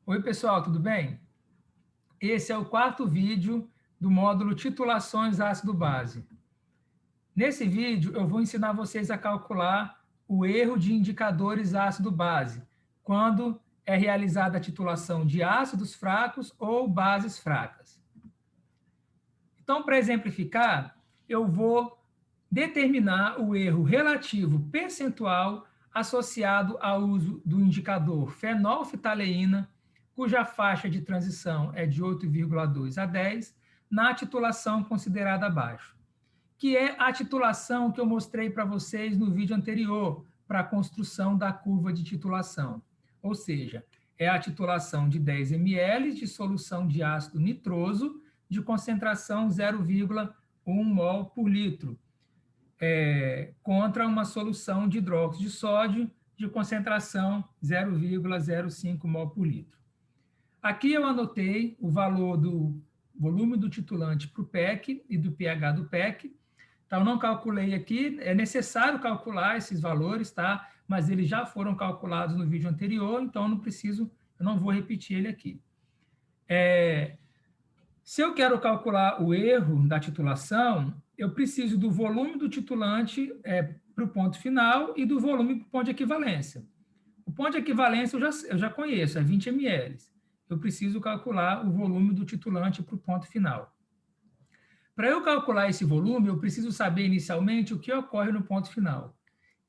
Oi, pessoal, tudo bem? Esse é o quarto vídeo do módulo Titulações ácido-base. Nesse vídeo, eu vou ensinar vocês a calcular o erro de indicadores ácido-base, quando é realizada a titulação de ácidos fracos ou bases fracas. Então, para exemplificar, eu vou determinar o erro relativo percentual associado ao uso do indicador fenolftaleína, cuja faixa de transição é de 8,2 a 10, na titulação considerada abaixo, que é a titulação que eu mostrei para vocês no vídeo anterior, para a construção da curva de titulação. Ou seja, é a titulação de 10 ml de solução de ácido nitroso de concentração 0,1 mol por litro, contra uma solução de hidróxido de sódio de concentração 0,05 mol por litro. Aqui eu anotei o valor do volume do titulante para o PEC e do pH do PEC. Então, eu não calculei aqui, é necessário calcular esses valores, tá? Mas eles já foram calculados no vídeo anterior, então eu não vou repetir ele aqui. Se eu quero calcular o erro da titulação, eu preciso do volume do titulante para o ponto final e do volume para o ponto de equivalência. O ponto de equivalência eu já conheço, é 20 ml. Eu preciso calcular o volume do titulante para o ponto final. Para eu calcular esse volume, eu preciso saber inicialmente o que ocorre no ponto final.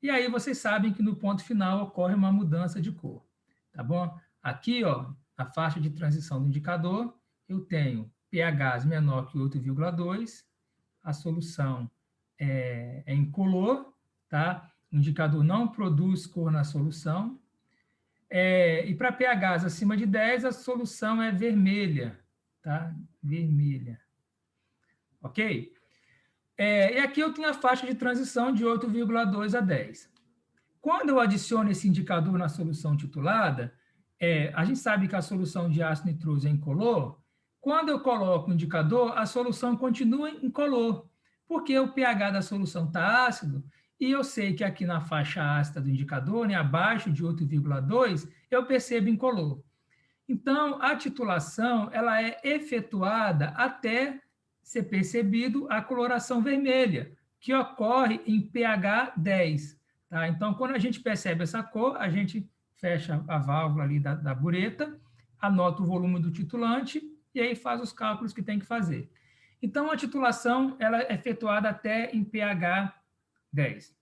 E aí vocês sabem que no ponto final ocorre uma mudança de cor, tá bom? Aqui, ó, na faixa de transição do indicador, eu tenho pH menor que 8,2, a solução é incolor, tá? O indicador não produz cor na solução. E para pHs acima de 10, a solução é vermelha, tá? Vermelha. Ok? E aqui eu tenho a faixa de transição de 8,2 a 10. Quando eu adiciono esse indicador na solução titulada, a gente sabe que a solução de ácido nitroso é incolor. Quando eu coloco o indicador, a solução continua incolor, porque o pH da solução está ácido, e eu sei que aqui na faixa ácida do indicador, né, abaixo de 8,2, eu percebo incolor. Então, a titulação ela é efetuada até ser percebido a coloração vermelha, que ocorre em pH 10. Tá? Então, quando a gente percebe essa cor, a gente fecha a válvula ali da bureta, anota o volume do titulante e aí faz os cálculos que tem que fazer. Então, a titulação ela é efetuada até em pH 10.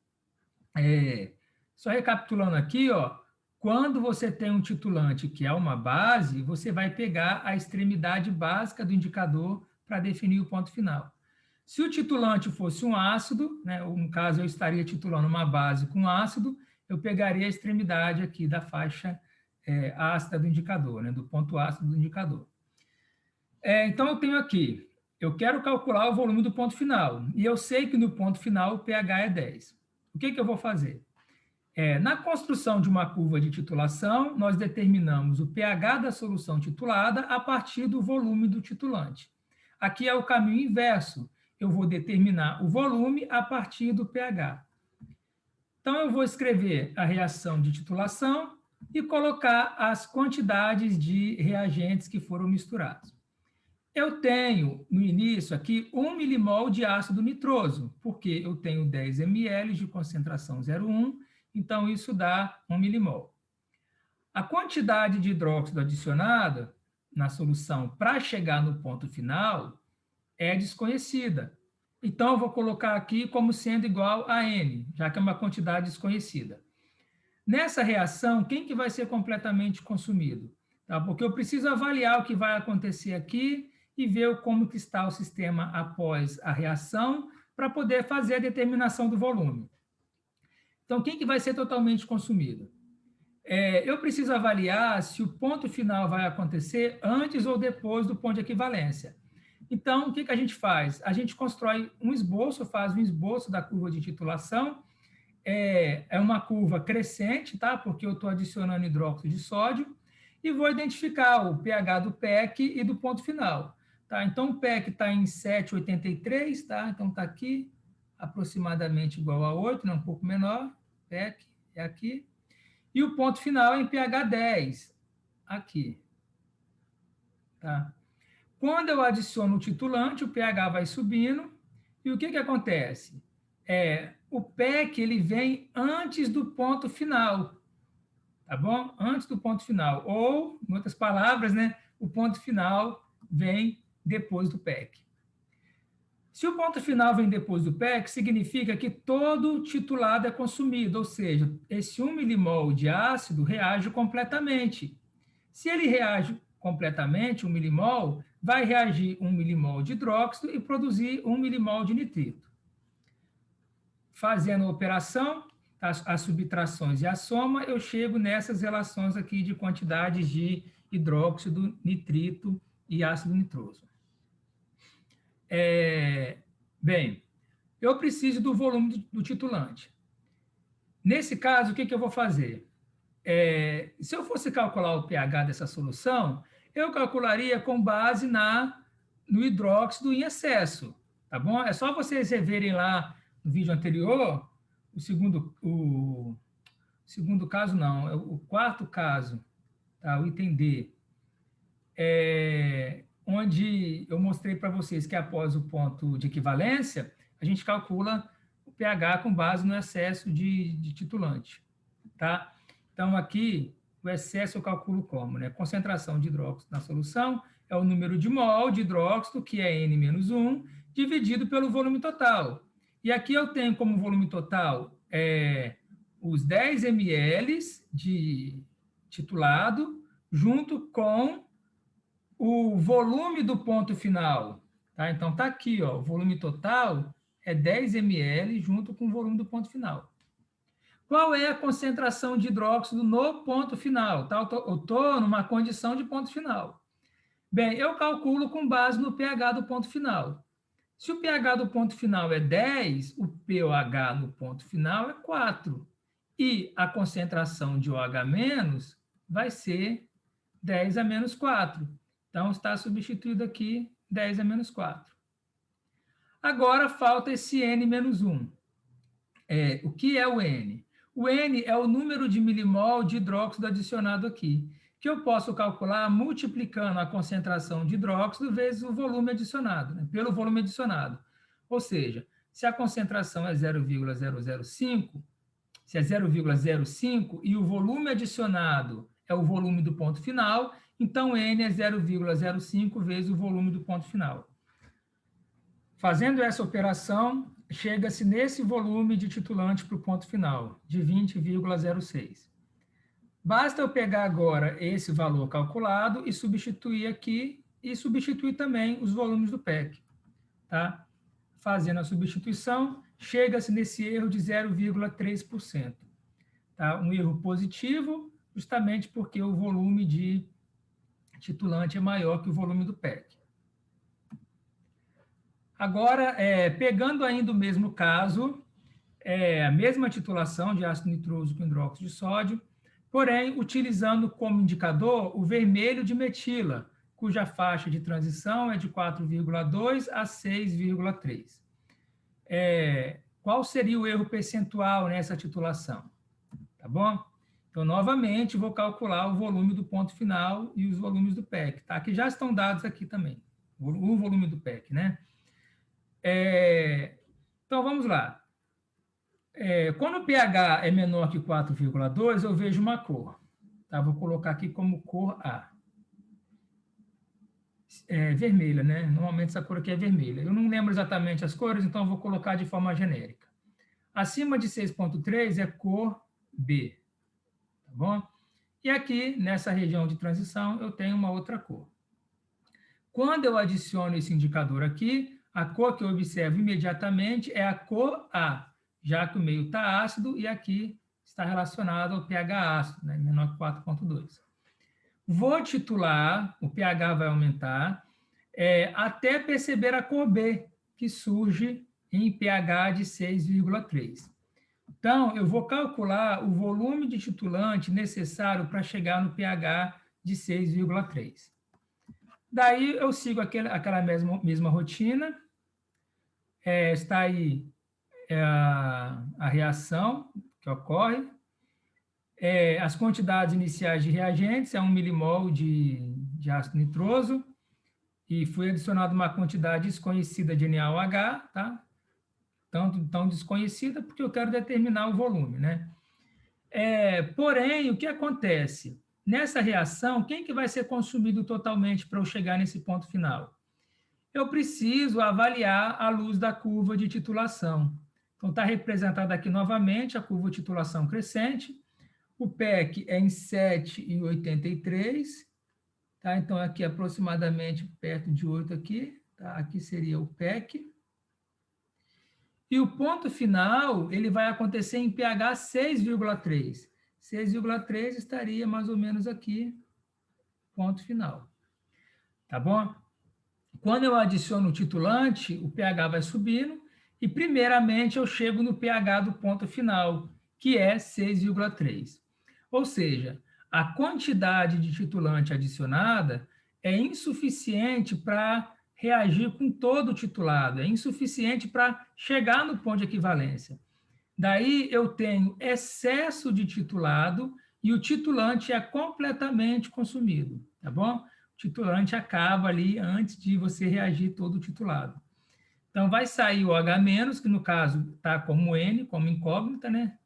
Só recapitulando aqui, ó, quando você tem um titulante que é uma base, você vai pegar a extremidade básica do indicador para definir o ponto final. Se o titulante fosse um ácido, né, no caso eu estaria titulando uma base com ácido, eu pegaria a extremidade aqui da faixa ácida do indicador, né, do ponto ácido do indicador. Então eu tenho aqui, eu quero calcular o volume do ponto final, e eu sei que no ponto final o pH é 10. O que eu vou fazer? Na construção de uma curva de titulação, nós determinamos o pH da solução titulada a partir do volume do titulante. Aqui é o caminho inverso. Eu vou determinar o volume a partir do pH. Então, eu vou escrever a reação de titulação e colocar as quantidades de reagentes que foram misturados. Eu tenho, no início aqui, 1 milimol de ácido nitroso, porque eu tenho 10 ml de concentração 0,1, então isso dá 1 milimol. A quantidade de hidróxido adicionada na solução para chegar no ponto final é desconhecida. Então, eu vou colocar aqui como sendo igual a N, já que é uma quantidade desconhecida. Nessa reação, quem que vai ser completamente consumido? Tá? Porque eu preciso avaliar o que vai acontecer aqui e ver como que está o sistema após a reação para poder fazer a determinação do volume. Então, quem que vai ser totalmente consumido? Eu preciso avaliar se o ponto final vai acontecer antes ou depois do ponto de equivalência. Então, o que a gente faz? A gente constrói um esboço, faz um esboço da curva de titulação. É uma curva crescente, tá? Porque eu estou adicionando hidróxido de sódio, e vou identificar o pH do PEC e do ponto final. Tá? Então, o PEC está em 7,83, tá? Então, está aqui, aproximadamente igual a 8, né? Um pouco menor, PEC é aqui. E o ponto final é em pH 10, aqui. tá? Quando eu adiciono o titulante, o pH vai subindo, e o que acontece? O PEC ele vem antes do ponto final, tá bom? Antes do ponto final, ou, em outras palavras, né, o ponto final vem depois do PEC. Se o ponto final vem depois do PEC, significa que todo titulado é consumido, ou seja, esse 1 milimol de ácido reage completamente. Se ele reage completamente, 1 milimol, vai reagir 1 milimol de hidróxido e produzir 1 milimol de nitrito. Fazendo a operação, as subtrações e a soma, eu chego nessas relações aqui de quantidades de hidróxido, nitrito e ácido nitroso. Bem, eu preciso do volume do titulante. Nesse caso, o que eu vou fazer? Se eu fosse calcular o pH dessa solução, eu calcularia com base no hidróxido em excesso, tá bom? É só vocês reverem lá no vídeo anterior, o segundo caso não, é o quarto caso, tá? O item D, onde eu mostrei para vocês que após o ponto de equivalência, a gente calcula o pH com base no excesso de titulante, tá? Então, aqui, o excesso eu calculo como, né? Concentração de hidróxido na solução é o número de mol de hidróxido, que é N-1, dividido pelo volume total. E aqui eu tenho como volume total os 10 ml de titulado, junto com o volume do ponto final, tá? Então, está aqui, ó, o volume total é 10 ml junto com o volume do ponto final. Qual é a concentração de hidróxido no ponto final? Tá? Eu estou numa condição de ponto final. Bem, eu calculo com base no pH do ponto final. Se o pH do ponto final é 10, o pOH no ponto final é 4. E a concentração de OH- vai ser 10 a menos 4. Então, está substituído aqui 10 a menos 4. Agora, falta esse N-1. O que é o N? O N é o número de milimol de hidróxido adicionado aqui, que eu posso calcular multiplicando a concentração de hidróxido vezes o volume adicionado, né? Pelo volume adicionado. Ou seja, se a concentração é 0,005, se é 0,05 e o volume adicionado é o volume do ponto final, então N é 0,05 vezes o volume do ponto final. Fazendo essa operação, chega-se nesse volume de titulante para o ponto final, de 20,06. Basta eu pegar agora esse valor calculado e substituir aqui, e substituir também os volumes do PEC. Tá? Fazendo a substituição, chega-se nesse erro de 0,3%. Tá? Um erro positivo, justamente porque o volume de titulante é maior que o volume do PEC. Agora, pegando ainda o mesmo caso, a mesma titulação de ácido nitroso com hidróxido de sódio, porém, utilizando como indicador o vermelho de metila, cuja faixa de transição é de 4,2 a 6,3. Qual seria o erro percentual nessa titulação? Tá bom? Então, novamente, vou calcular o volume do ponto final e os volumes do PEC, tá? Que já estão dados aqui também, o volume do PEC, né? Então, vamos lá. Quando o pH é menor que 4,2, eu vejo uma cor. Tá? Vou colocar aqui como cor A. Vermelha, né? Normalmente essa cor aqui é vermelha. Eu não lembro exatamente as cores, então eu vou colocar de forma genérica. Acima de 6,3 é cor B. Tá bom? E aqui, nessa região de transição, eu tenho uma outra cor. Quando eu adiciono esse indicador aqui, a cor que eu observo imediatamente é a cor A, já que o meio está ácido e aqui está relacionado ao pH ácido, né, menor que 4,2. Vou titular, o pH vai aumentar, até perceber a cor B, que surge em pH de 6,3. Então, eu vou calcular o volume de titulante necessário para chegar no pH de 6,3. Daí, eu sigo aquela mesma rotina. Está aí a reação que ocorre. As quantidades iniciais de reagentes é 1 milimol de ácido nitroso, e foi adicionada uma quantidade desconhecida de NaOH, tá? Tão desconhecida, porque eu quero determinar o volume, né? Porém, o que acontece? Nessa reação, quem que vai ser consumido totalmente para eu chegar nesse ponto final? Eu preciso avaliar a luz da curva de titulação. Então, está representada aqui novamente a curva de titulação crescente. O PEC é em 7,83, tá? Então, aqui aproximadamente perto de 8 aqui, tá? Aqui seria o PEC. E o ponto final, ele vai acontecer em pH 6,3. 6,3 estaria mais ou menos aqui, ponto final. Tá bom? Quando eu adiciono o titulante, o pH vai subindo e, primeiramente, eu chego no pH do ponto final, que é 6,3. Ou seja, a quantidade de titulante adicionada é insuficiente para reagir com todo o titulado, é insuficiente para chegar no ponto de equivalência. Daí eu tenho excesso de titulado e o titulante é completamente consumido, tá bom? O titulante acaba ali antes de você reagir todo o titulado. Então, vai sair o H-, que no caso está como N, como incógnita, né?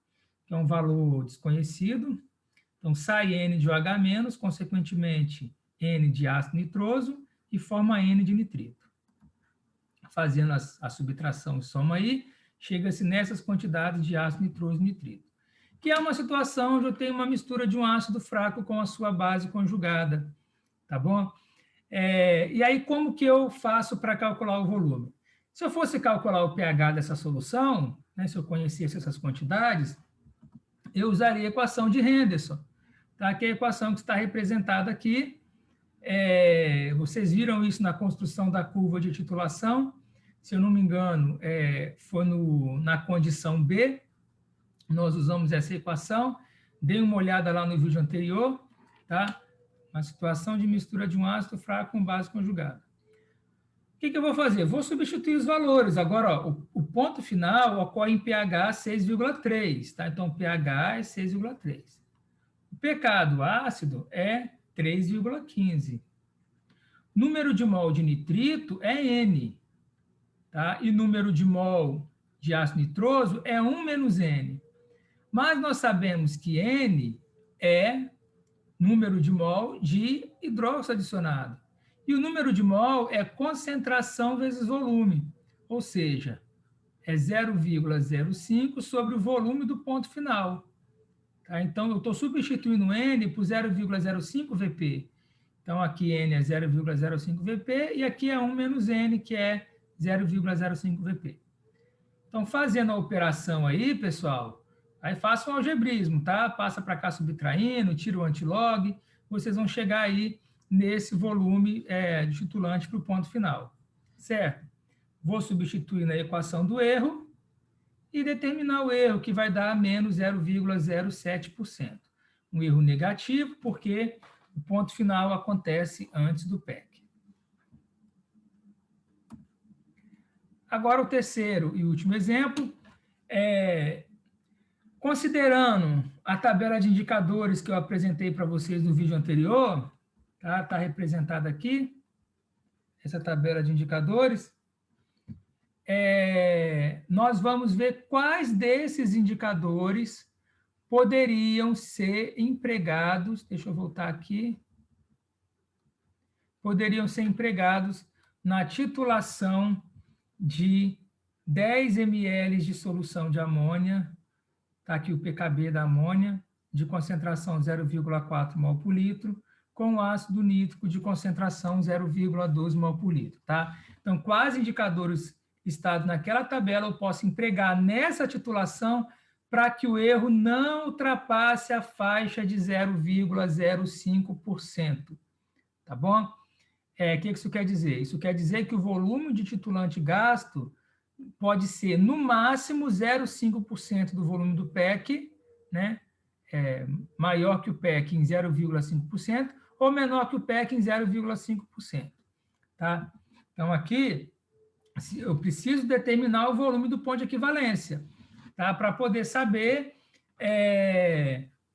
Que é um valor desconhecido. Então, sai N de OH-, consequentemente, N de ácido nitroso e forma N de nitrito. Fazendo a subtração e soma aí, chega-se nessas quantidades de ácido nitroso e nitrito, que é uma situação onde eu tenho uma mistura de um ácido fraco com a sua base conjugada, tá bom? E aí, como que eu faço para calcular o volume? Se eu fosse calcular o pH dessa solução, né, se eu conhecesse essas quantidades, eu usaria a equação de Henderson, tá? Que é a equação que está representada aqui. Vocês viram isso na construção da curva de titulação, se eu não me engano, foi na condição B, nós usamos essa equação, dei uma olhada lá no vídeo anterior, tá? Uma situação de mistura de um ácido fraco com base conjugada. O que eu vou fazer? Vou substituir os valores. Agora, ó, o ponto final ocorre em pH 6,3, tá? Então, pH é 6,3. O pK do ácido é 3,15. Número de mol de nitrito é N, tá? E número de mol de ácido nitroso é 1 menos N. Mas nós sabemos que N é número de mol de hidróxido adicionado. E o número de mol é concentração vezes volume, ou seja, é 0,05 sobre o volume do ponto final. Tá? Então, eu estou substituindo N por 0,05 Vp. Então, aqui N é 0,05 Vp e aqui é 1 menos N, que é 0,05 Vp. Então, fazendo a operação aí, pessoal, aí faça um algebrismo, tá? Passa para cá subtraindo, tira o antilog, vocês vão chegar aí nesse volume de titulante para o ponto final, certo? Vou substituir na equação do erro e determinar o erro, que vai dar menos 0,07%. Um erro negativo, porque o ponto final acontece antes do PEC. Agora, o terceiro e último exemplo, considerando a tabela de indicadores que eu apresentei para vocês no vídeo anterior, tá? Está representada aqui, essa tabela de indicadores. Nós vamos ver quais desses indicadores poderiam ser empregados, deixa eu voltar aqui, poderiam ser empregados na titulação de 10 ml de solução de amônia, está aqui o pKb da amônia, de concentração 0,4 mol por litro, com ácido nítrico de concentração 0,12 mol por litro, tá? Então, quais indicadores listados naquela tabela eu posso empregar nessa titulação para que o erro não ultrapasse a faixa de 0,05%, tá bom? O que isso quer dizer? Isso quer dizer que o volume de titulante gasto pode ser, no máximo, 0,5% do volume do PEC, né? Maior que o PEC em 0,5%, ou menor que o PEC em 0,5%. Tá? Então, aqui, eu preciso determinar o volume do ponto de equivalência, tá? Para poder saber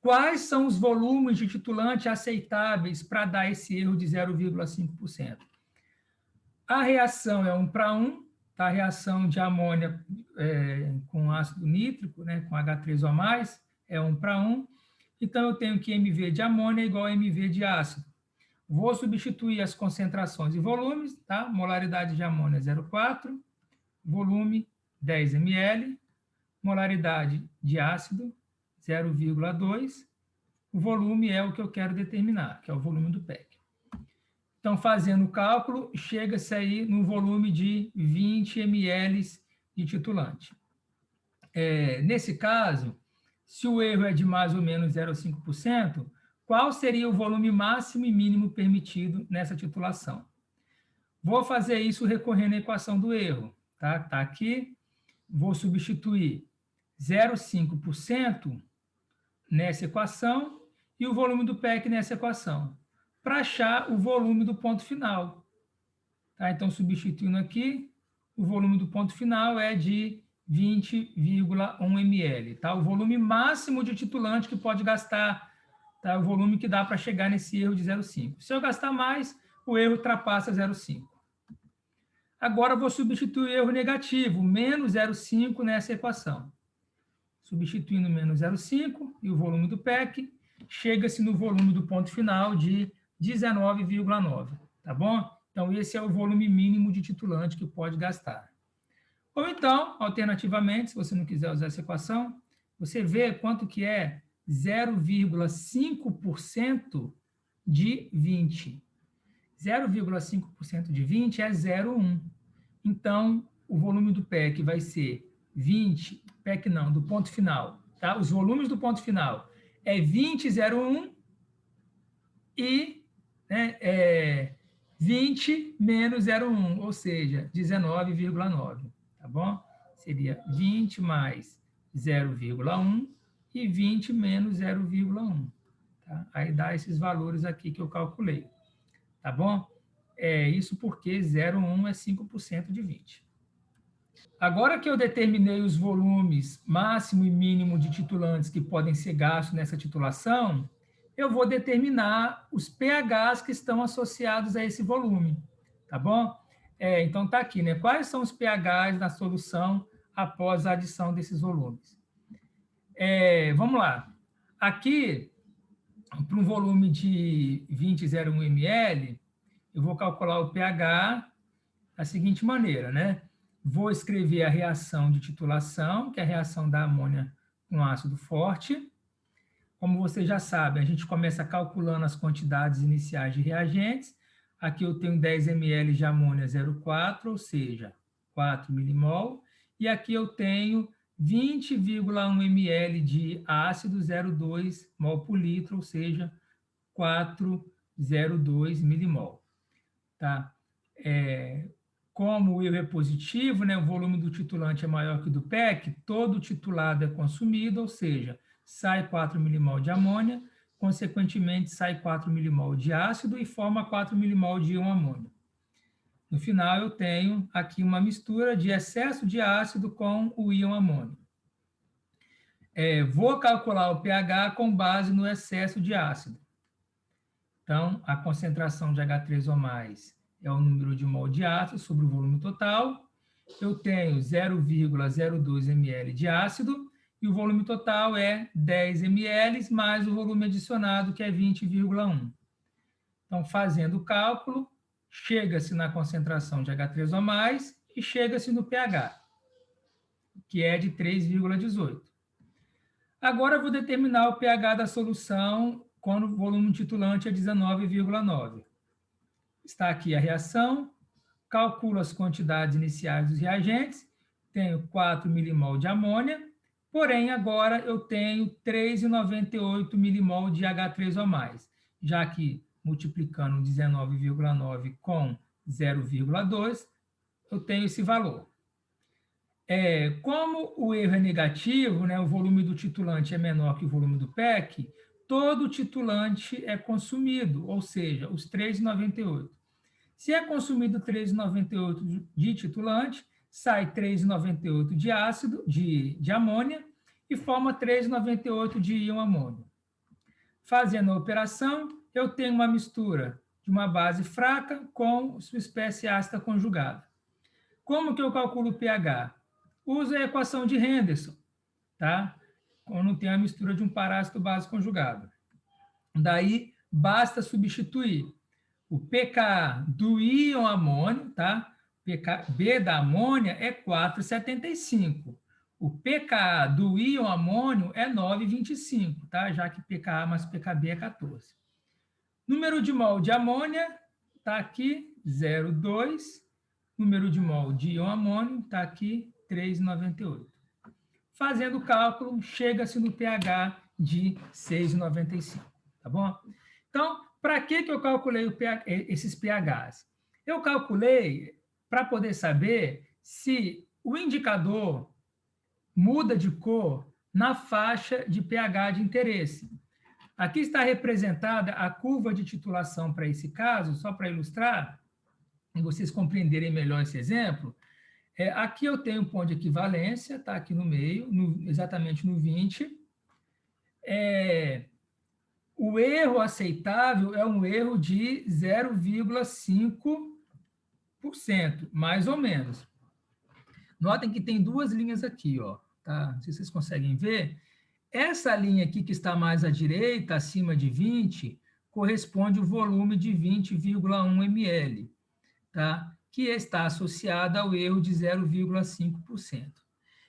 quais são os volumes de titulante aceitáveis para dar esse erro de 0,5%. A reação é 1:1, tá? A reação de amônia com ácido nítrico, né, com H3O+, é 1:1. Então, eu tenho que mV de amônia é igual a mV de ácido. Vou substituir as concentrações e volumes, tá? Molaridade de amônia 0,4, volume 10 ml, molaridade de ácido 0,2. O volume é o que eu quero determinar, que é o volume do PEC. Então, fazendo o cálculo, chega-se aí no volume de 20 ml de titulante. Nesse caso, se o erro é de mais ou menos 0,5%, qual seria o volume máximo e mínimo permitido nessa titulação? Vou fazer isso recorrendo à equação do erro. Tá aqui. Vou substituir 0,5% nessa equação e o volume do PEC nessa equação, para achar o volume do ponto final. Tá? Então, substituindo aqui, o volume do ponto final é de 20,1 ml. Tá? O volume máximo de titulante que pode gastar, tá? O volume que dá para chegar nesse erro de 0,5. Se eu gastar mais, o erro ultrapassa 0,5. Agora, eu vou substituir o erro negativo, menos 0,5 nessa equação. Substituindo menos 0,5 e o volume do PEC, chega-se no volume do ponto final de 19,9, tá bom? Então, esse é o volume mínimo de titulante que pode gastar. Ou então, alternativamente, se você não quiser usar essa equação, você vê quanto que é 0,5% de 20. 0,5% de 20 é 0,1. Então, o volume do PEC vai ser 20, PEC não, do ponto final, tá? Os volumes do ponto final é 20,01 e 20 menos 0,1, ou seja, 19,9, tá bom? Seria 20 mais 0,1 e 20 menos 0,1. Tá? Aí dá esses valores aqui que eu calculei, tá bom? Isso porque 0,1 é 5% de 20. Agora que eu determinei os volumes máximo e mínimo de titulantes que podem ser gastos nessa titulação, eu vou determinar os pHs que estão associados a esse volume, tá bom? Então, tá aqui, né? Quais são os pHs na solução após a adição desses volumes? Vamos lá. Aqui, para um volume de 20,01 ml, eu vou calcular o pH da seguinte maneira, né? Vou escrever a reação de titulação, que é a reação da amônia com ácido forte. Como você já sabe, a gente começa calculando as quantidades iniciais de reagentes. Aqui eu tenho 10 ml de amônia 0,4, ou seja, 4 milimol. E aqui eu tenho 20,1 ml de ácido 0,2 mol por litro, ou seja, 4,02 milimol. Tá? Como o erro é positivo, né, o volume do titulante é maior que o do PEC, todo titulado é consumido, ou seja, sai 4 milimol de amônia, consequentemente sai 4 milimol de ácido e forma 4 milimol de íon amônio. No final, eu tenho aqui uma mistura de excesso de ácido com o íon amônio. Vou calcular o pH com base no excesso de ácido. Então, a concentração de H3O+, é o número de mol de ácido sobre o volume total. Eu tenho 0,02 ml de ácido e o volume total é 10 ml mais o volume adicionado, que é 20,1. Então, fazendo o cálculo, chega-se na concentração de H3O+, e chega-se no pH, que é de 3,18. Agora, eu vou determinar o pH da solução quando o volume titulante é 19,9. Está aqui a reação, calculo as quantidades iniciais dos reagentes, tenho 4 milimol de amônia, porém, agora eu tenho 3,98 milimol de H3O+, já que multiplicando 19,9 com 0,2, eu tenho esse valor. Como o erro é negativo, né, o volume do titulante é menor que o volume do PEC, todo titulante é consumido, ou seja, os 3,98. Se é consumido 3,98 de titulante, sai 3,98 de ácido, de amônia, e forma 3,98 de íon amônio. Fazendo a operação, eu tenho uma mistura de uma base fraca com sua espécie ácida conjugada. Como que eu calculo o pH? Uso a equação de Henderson, tá? Quando tem a mistura de um parácito base conjugado. Daí, basta substituir o pKa do íon amônio, tá? pKb da amônia é 4,75. O pKa do íon amônio é 9,25, tá? Já que pKa mais pKb é 14. Número de mol de amônia está aqui, 0,2. Número de mol de íon amônio está aqui, 3,98. Fazendo o cálculo, chega-se no pH de 6,95, tá bom? Então, para que eu calculei esses pHs? Eu calculei para poder saber se o indicador muda de cor na faixa de pH de interesse. Aqui está representada a curva de titulação para esse caso, só para ilustrar, e vocês compreenderem melhor esse exemplo. Aqui eu tenho um ponto de equivalência, está aqui no meio, exatamente no 20. O erro aceitável é um erro de 0,5%, mais ou menos. Notem que tem duas linhas aqui, ó, tá? Não sei se vocês conseguem ver. Essa linha aqui que está mais à direita, acima de 20, corresponde ao volume de 20,1 ml, tá? Que está associada ao erro de 0,5%.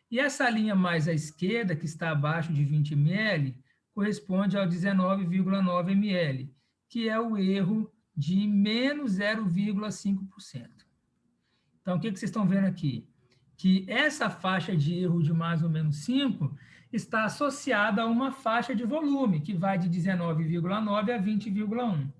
E essa linha mais à esquerda, que está abaixo de 20 ml, corresponde ao 19,9 ml, que é o erro de menos 0,5%. Então, o que vocês estão vendo aqui? Que essa faixa de erro de mais ou menos 5 está associada a uma faixa de volume, que vai de 19,9 a 20,1.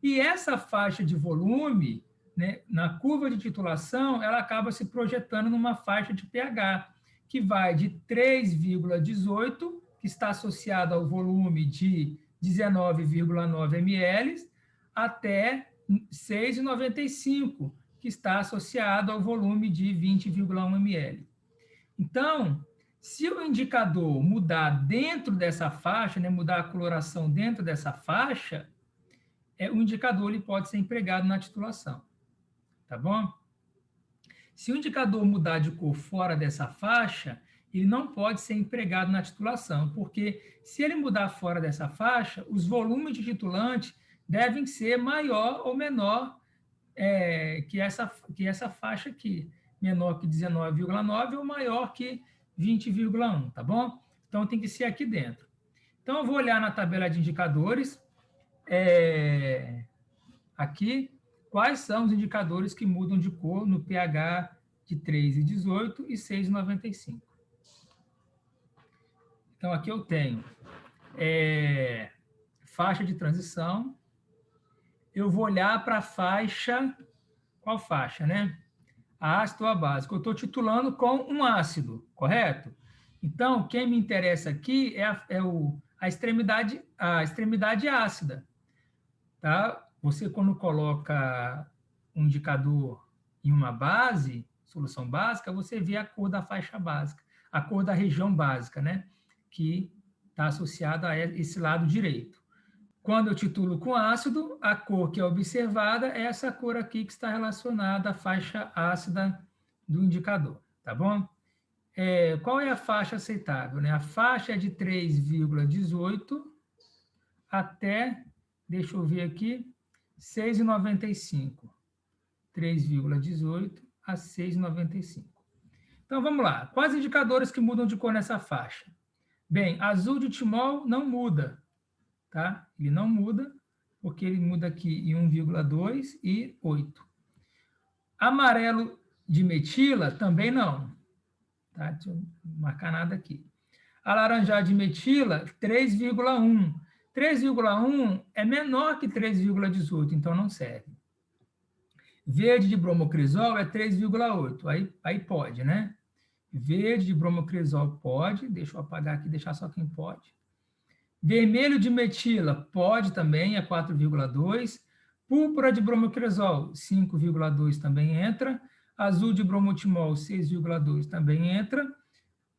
E essa faixa de volume, né, na curva de titulação, ela acaba se projetando numa faixa de pH, que vai de 3,18, que está associada ao volume de 19,9 ml, até 6,95, que está associado ao volume de 20,1 ml. Então, se o indicador mudar dentro dessa faixa, né, mudar a coloração dentro dessa faixa, o indicador ele pode ser empregado na titulação. Tá bom? Se o indicador mudar de cor fora dessa faixa, ele não pode ser empregado na titulação, porque se ele mudar fora dessa faixa, os volumes de titulante devem ser maior ou menor que essa faixa aqui, menor que 19,9 ou maior que 20,1, tá bom? Então, tem que ser aqui dentro. Então, eu vou olhar na tabela de indicadores, aqui, quais são os indicadores que mudam de cor no pH de 3,18 e 6,95. Então, aqui eu tenho faixa de transição. Eu vou olhar para a faixa, qual faixa, né? A ácido ou a básico. Eu estou titulando com um ácido, correto? Então, quem me interessa aqui é a extremidade ácida, tá? Você, quando coloca um indicador em uma base, solução básica, você vê a cor da faixa básica, a cor da região básica, né? Que está associada a esse lado direito. Quando eu titulo com ácido, a cor que é observada é essa cor aqui que está relacionada à faixa ácida do indicador, tá bom? Qual é a faixa aceitável, né? A faixa é de 3,18 até, deixa eu ver aqui, 6,95. 3,18 a 6,95. Então, vamos lá. Quais indicadores que mudam de cor nessa faixa? Bem, azul de timol não muda, tá? Ele não muda, porque ele muda aqui em 1,2 e 8. Amarelo de metila também não, tá? Deixa eu marcar nada aqui. Alaranjado de metila, 3,1. 3,1 é menor que 3,18, então não serve. Verde de bromocrisol é 3,8, aí pode, né? Verde de bromocrisol pode, deixa eu apagar aqui, deixar só quem pode. Vermelho de metila pode também, é 4,2. Púrpura de bromocrisol, 5,2 também entra. Azul de bromotimol, 6,2 também entra.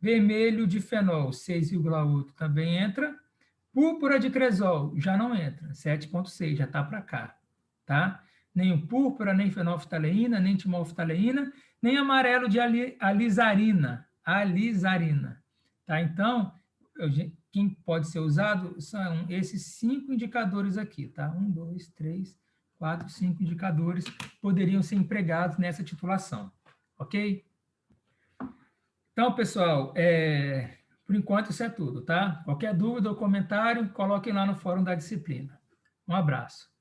Vermelho de fenol, 6,8 também entra. Púrpura de cresol já não entra, 7,6, já está para cá. tá? Nem o púrpura, nem fenolftaleína, nem timolftaleína, nem amarelo de alizarina, tá? Então, quem pode ser usado são esses 5 indicadores aqui, tá? 1, 2, 3, 4, 5 indicadores poderiam ser empregados nessa titulação, ok? Então, pessoal, por enquanto isso é tudo, tá? Qualquer dúvida ou comentário, coloquem lá no fórum da disciplina. Um abraço.